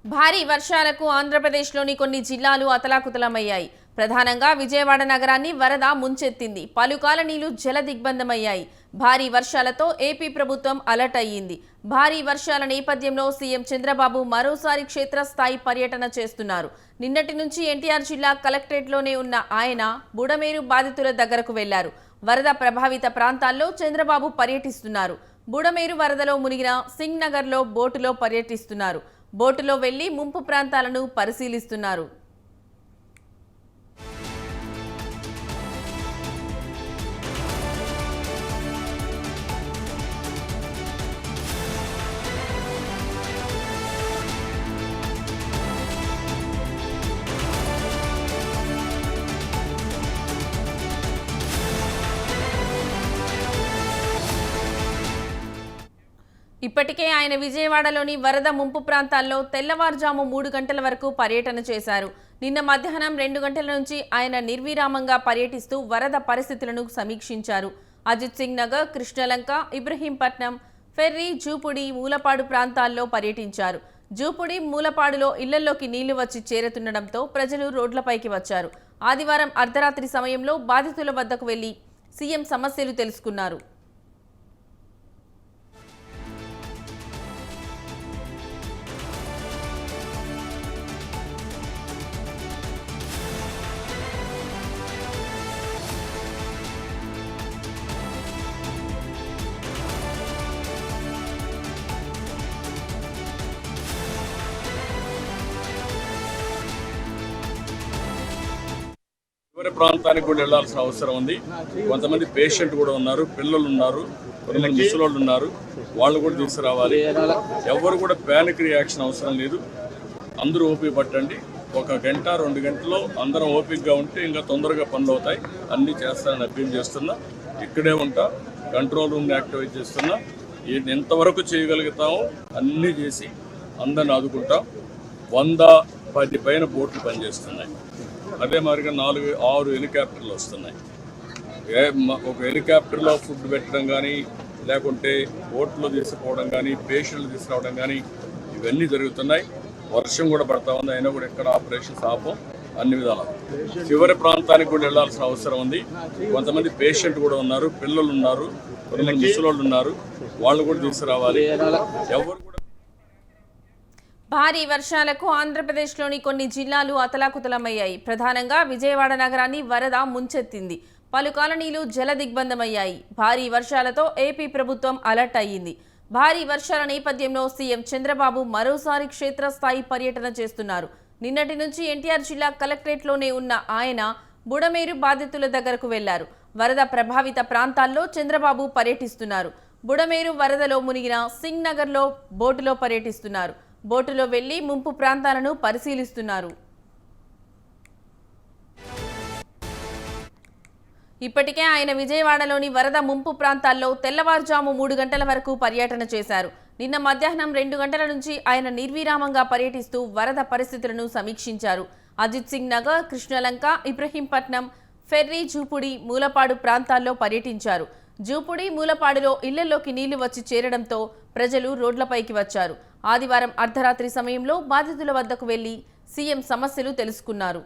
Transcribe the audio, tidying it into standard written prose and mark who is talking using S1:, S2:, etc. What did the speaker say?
S1: భారీ వర్షాలకు ఆంధ్రప్రదేశ్లోని కొన్ని జిల్లాలు అతలాకుతలమయ్యాయి. ప్రధానంగా విజయవాడ నగరాన్ని వరద ముంచెత్తింది. పలు కాలనీలు జల దిగ్బంధమయ్యాయి. భారీ వర్షాలతో ఏపీ ప్రభుత్వం అలర్ట్ అయ్యింది. భారీ వర్షాల నేపథ్యంలో సీఎం చంద్రబాబు మరోసారి క్షేత్రస్థాయి పర్యటన చేస్తున్నారు. నిన్నటి నుంచి ఎన్టీఆర్ జిల్లా కలెక్టరేట్లోనే ఉన్న ఆయన బుడమేరు బాధితుల దగ్గరకు వెళ్లారు. వరద ప్రభావిత ప్రాంతాల్లో చంద్రబాబు పర్యటిస్తున్నారు. బుడమేరు వరదలో మునిగిన సింగ్ నగర్లో బోటులో పర్యటిస్తున్నారు. బోటులో వెళ్లి ముంపు ప్రాంతాలను పరిశీలిస్తున్నారు. ఇప్పటికే ఆయన విజయవాడలోని వరద ముంపు ప్రాంతాల్లో తెల్లవారుజాము 3 గంటల వరకు పర్యటన చేశారు. నిన్న మధ్యాహ్నం 2 గంటల నుంచి ఆయన నిర్విరామంగా పర్యటిస్తూ వరద పరిస్థితులను సమీక్షించారు. అజిత్ సింగ్ నగర్, కృష్ణలంక, ఇబ్రహీంపట్నం, ఫెర్రీ, జూపుడి, మూలపాడు ప్రాంతాల్లో పర్యటించారు. జూపుడి, మూలపాడులో ఇళ్లలోకి నీళ్లు వచ్చి చేరుతుండటంతో ప్రజలు రోడ్లపైకి వచ్చారు. ఆదివారం అర్ధరాత్రి సమయంలో బాధితుల వద్దకు వెళ్లి సీఎం సమస్యలు తెలుసుకున్నారు.
S2: చివరి ప్రాంతానికి కూడా వెళ్లాల్సిన అవసరం ఉంది. కొంతమంది పేషెంట్ కూడా ఉన్నారు, పిల్లలు ఉన్నారు, కొంతమంది ముసలోళ్ళు ఉన్నారు, వాళ్ళు కూడా తీసుకురావాలి. ఎవరు కూడా ప్యానిక్ రియాక్షన్ అవసరం లేదు. అందరూ ఓపిక పట్టండి. 1 గంట 2 గంటల్లో అందరం ఓపికగా ఉంటే ఇంకా తొందరగా పనులు అవుతాయి. అన్నీ చేస్తానని అప్పీల్ చేస్తున్నా. ఇక్కడే ఉంటా, కంట్రోల్ రూమ్ని యాక్టివేట్ చేస్తున్నా. ఎంతవరకు చేయగలుగుతామో అన్నీ చేసి అందరిని ఆదుకుంటాం. 110 పైన బోట్లు పనిచేస్తున్నాయి. అదే మాదిరిగా 4-6 హెలికాప్టర్లు వస్తున్నాయి. ఒక హెలికాప్టర్లో ఫుడ్ పెట్టడం కానీ, లేకుంటే బోట్లో తీసుకుపోవడం కానీ, పేషెంట్లు తీసుకురావడం కానీ ఇవన్నీ జరుగుతున్నాయి. వర్షం కూడా పడతా ఉంది, అయినా కూడా ఎక్కడ ఆపరేషన్స్ ఆపం. అన్ని విధాలు చివరి ప్రాంతానికి కూడా వెళ్లాల్సిన అవసరం ఉంది. కొంతమంది పేషెంట్ కూడా ఉన్నారు, పిల్లలు ఉన్నారు, కొంతమంది ముసలోళ్ళు ఉన్నారు, వాళ్ళు కూడా తీసుకురావాలి. ఎవరు
S1: భారీ వర్షాలకు ఆంధ్రప్రదేశ్లోని కొన్ని జిల్లాలు అతలాకుతలమయ్యాయి. ప్రధానంగా విజయవాడ నగరాన్ని వరద ముంచెత్తింది. పలు కాలనీలు జల దిగ్బంధమయ్యాయి. భారీ వర్షాలతో ఏపీ ప్రభుత్వం అలర్ట్ అయ్యింది. భారీ వర్షాల నేపథ్యంలో సీఎం చంద్రబాబు మరోసారి క్షేత్రస్థాయి పర్యటన చేస్తున్నారు. నిన్నటి నుంచి ఎన్టీఆర్ జిల్లా కలెక్టరేట్లోనే ఉన్న ఆయన బుడమేరు బాధితుల దగ్గరకు వెళ్లారు. వరద ప్రభావిత ప్రాంతాల్లో చంద్రబాబు పర్యటిస్తున్నారు. బుడమేరు వరదలో మునిగిన సింగ్ నగర్లో బోటులో పర్యటిస్తున్నారు. బోటులో వెళ్లి ముంపు ప్రాంతాలను పరిశీలిస్తున్నారు. ఇప్పటికే ఆయన విజయవాడలోని వరద ముంపు ప్రాంతాల్లో తెల్లవారుజాము 3 గంటల వరకు పర్యటన చేశారు. నిన్న మధ్యాహ్నం 2 గంటల నుంచి ఆయన నిర్విరామంగా పర్యటిస్తూ వరద పరిస్థితులను సమీక్షించారు. అజిత్ సింగ్ నగర్, కృష్ణలంక, ఇబ్రహీంపట్నం, ఫెర్రీ, జూపుడి, మూలపాడు ప్రాంతాల్లో పర్యటించారు. జూపుడి, మూలపాడులో ఇళ్లలోకి నీళ్లు వచ్చి చేరడంతో ప్రజలు రోడ్లపైకి వచ్చారు. ఆదివారం అర్ధరాత్రి సమయంలో బాధితుల వద్దకు వెళ్లి సీఎం సమస్యలు తెలుసుకున్నారు.